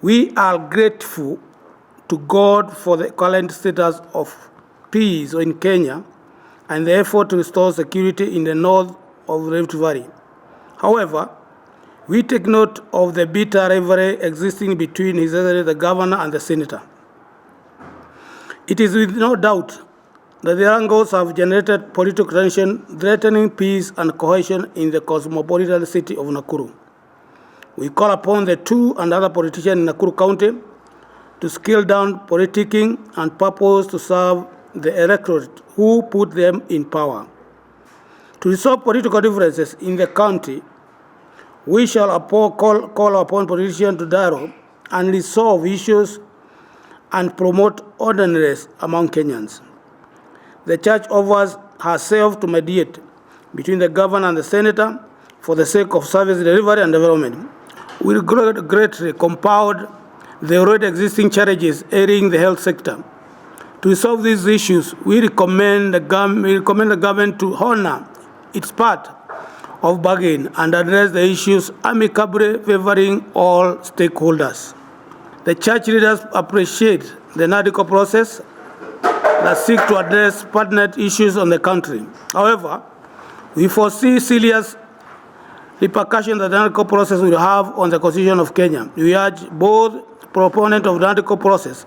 We are grateful to God for the current status of peace in Kenya and the effort to restore security in the north of Rift Valley. However, we take note of the bitter rivalry existing between His Excellency the Governor and the Senator. It is with no doubt that the wrangles have generated political tension, threatening peace and cohesion in the cosmopolitan city of Nakuru. We call upon the two and other politicians in Nakuru County to scale down politicking and purpose to serve the electorate who put them in power. To resolve political differences in the county, we shall call upon politicians to dialogue and resolve issues and promote orderliness among Kenyans. The church offers herself to mediate between the governor and the senator for the sake of service delivery and development. We will greatly compound the already existing challenges ailing the health sector. To resolve these issues, we recommend the government to honor its part of bargain and address the issues amicably favoring all stakeholders. The church leaders appreciate the NADICO process that seeks to address pertinent issues on the country. However, we foresee serious repercussions that the NADICO process will have on the Constitution of Kenya. We urge both proponents of the NADICO process,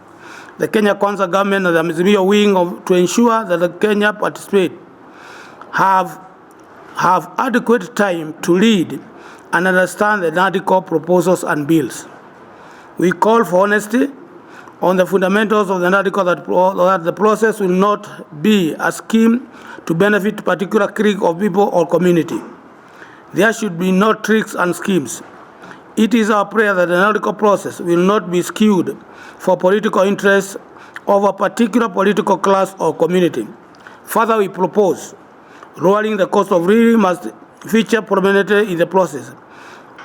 the Kenya Kwanza government and the Azimio wing to ensure that the Kenya participate have adequate time to read and understand the NADICO proposals and bills. We call for honesty on the fundamentals of the NADICO that the process will not be a scheme to benefit particular clique of people or community. There should be no tricks and schemes. It is our prayer that the NADICO process will not be skewed for political interests of a particular political class or community. Further, we propose lowering the cost of living must feature prominently in the process.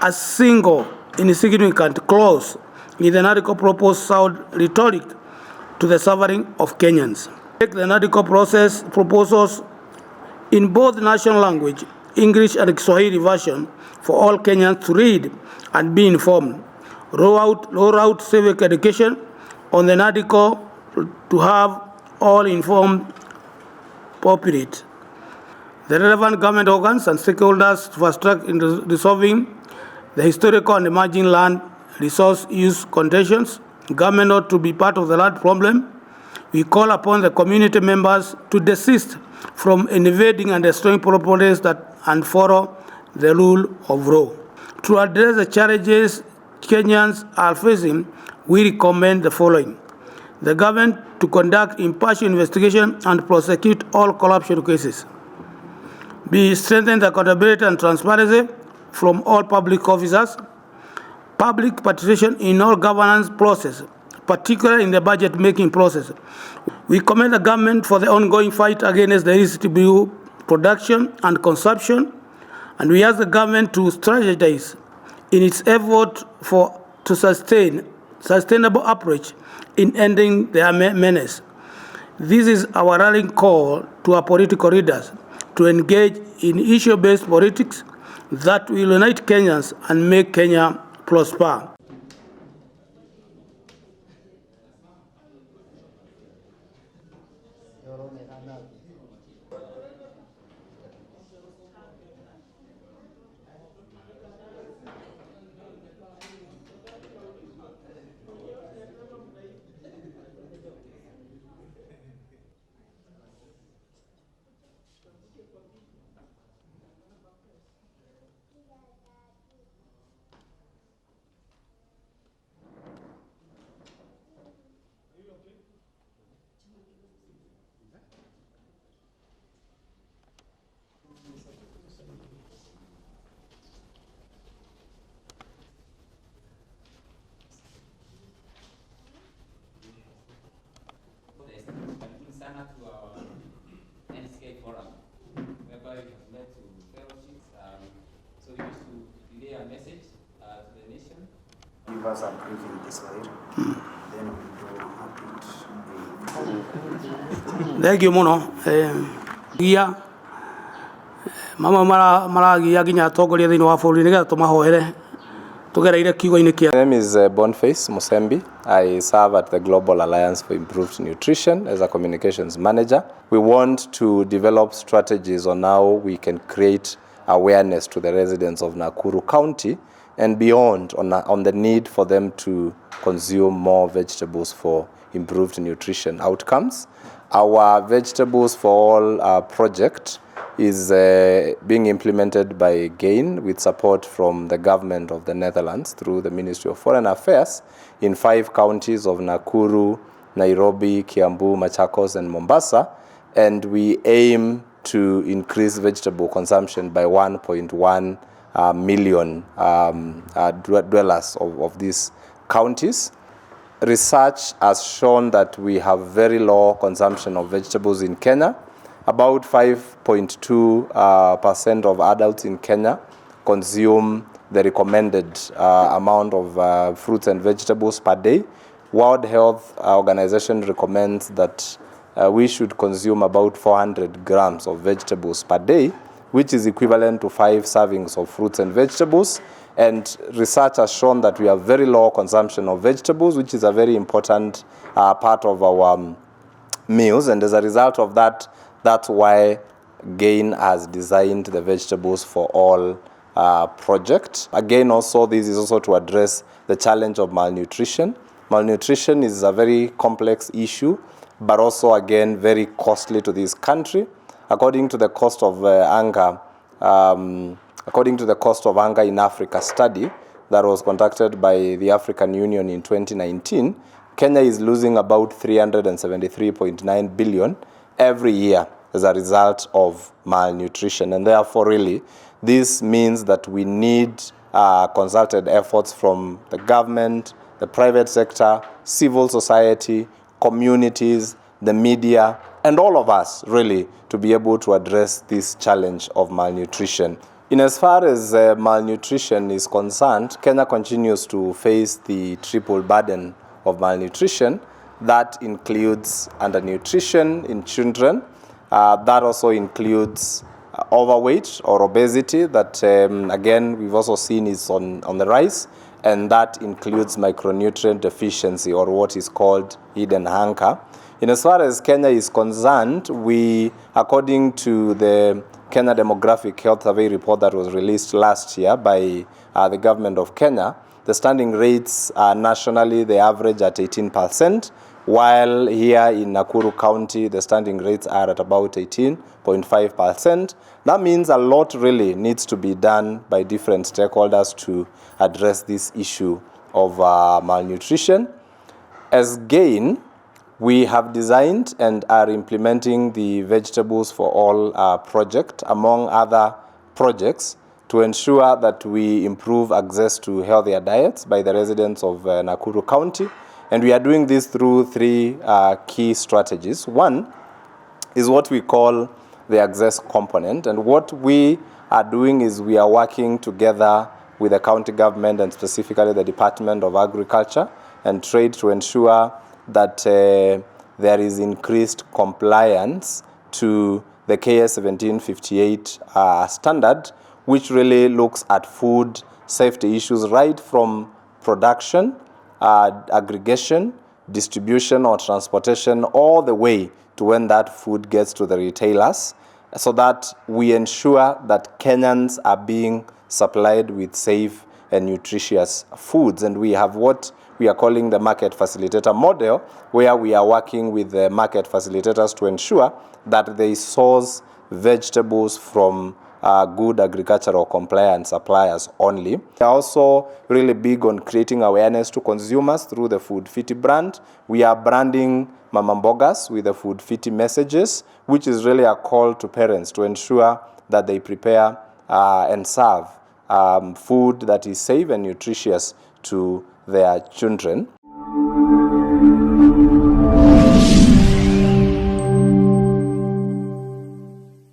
A single insignificant clause in the NADICO proposed sound rhetoric to the suffering of Kenyans. Take the NADICO process proposals in both national language, English and Kiswahili version, for all Kenyans to read and be informed. Roll out civic education on the NADICO to have all informed populate. The relevant government organs and stakeholders to fast track in resolving the historical and emerging land resource use contentions. Government ought to be part of the land problem. We call upon the community members to desist from invading and destroying properties and follow the rule of law. To address the challenges Kenyans are facing, we recommend the following. The government to conduct impartial investigation and prosecute all corruption cases. B. Strengthen the accountability and transparency from all public officers. Public participation in all governance process, particularly in the budget-making process. We commend the government for the ongoing fight against the illicit brew production and consumption, and we ask the government to strategize in its effort to sustainable approach in ending the menace. This is our rallying call to our political leaders to engage in issue-based politics that will unite Kenyans and make Kenya prosper. To our NSK forum, whereby we have led to fellowships. So we wish to relay a message to the nation. Give us a briefing this way, then we do a bit. Thank you, Mono. Mama maragia nginya atongoria thĩinĩ wa bũrũri nĩgetha tũmahoere tũgereire kiugo-inĩ kĩa. My name is Boniface Musembi. I serve at the Global Alliance for Improved Nutrition as a communications manager. We want to develop strategies on how we can create awareness to the residents of Nakuru County and beyond on the need for them to consume more vegetables for improved nutrition outcomes. Our Vegetables for All project is being implemented by GAIN with support from the government of the Netherlands through the Ministry of Foreign Affairs in 5 counties of Nakuru, Nairobi, Kiambu, Machakos and Mombasa, and we aim to increase vegetable consumption by 1.1 million dwellers of these counties. Research has shown that we have very low consumption of vegetables in Kenya. About 5.2% of adults in Kenya consume the recommended amount of fruits and vegetables per day. World Health Organization recommends that we should consume about 400 grams of vegetables per day, which is equivalent to 5 servings of fruits and vegetables. And research has shown that we have very low consumption of vegetables, which is a very important part of our meals. And as a result of that, that's why GAIN has designed the Vegetables for All project. Again, also, this is also to address the challenge of malnutrition. Malnutrition is a very complex issue, but also, again, very costly to this country. According to the cost of hunger, in Africa study that was conducted by the African Union in 2019, Kenya is losing about 373.9 billion every year as a result of malnutrition. And therefore, really, this means that we need concerted efforts from the government, the private sector, civil society, communities, the media, and all of us, really, to be able to address this challenge of malnutrition. In as far as malnutrition is concerned, Kenya continues to face the triple burden of malnutrition. That includes undernutrition in children. That also includes overweight or obesity that, again, we've also seen is on the rise. And that includes micronutrient deficiency, or what is called hidden hunger. In as far as Kenya is concerned, we, according to the Kenya Demographic Health Survey report that was released last year by the government of Kenya, the standing rates nationally, they average at 18%, while here in Nakuru County, the standing rates are at about 18.5%. That means a lot really needs to be done by different stakeholders to address this issue of malnutrition. As GAIN, we have designed and are implementing the Vegetables for All project, among other projects, to ensure that we improve access to healthier diets by the residents of Nakuru County. And we are doing this through 3 key strategies. One is what we call the access component. And what we are doing is we are working together with the county government and specifically the Department of Agriculture and Trade to ensure that there is increased compliance to the KS 1758 standard, which really looks at food safety issues right from production, aggregation, distribution or transportation, all the way to when that food gets to the retailers, so that we ensure that Kenyans are being supplied with safe and nutritious foods. And we have what we are calling the market facilitator model, where we are working with the market facilitators to ensure that they source vegetables from good agricultural compliant suppliers only. We are also really big on creating awareness to consumers through the Food Fiti brand. We are branding Mama Mbogas with the Food Fiti messages, which is really a call to parents to ensure that they prepare and serve food that is safe and nutritious to their children.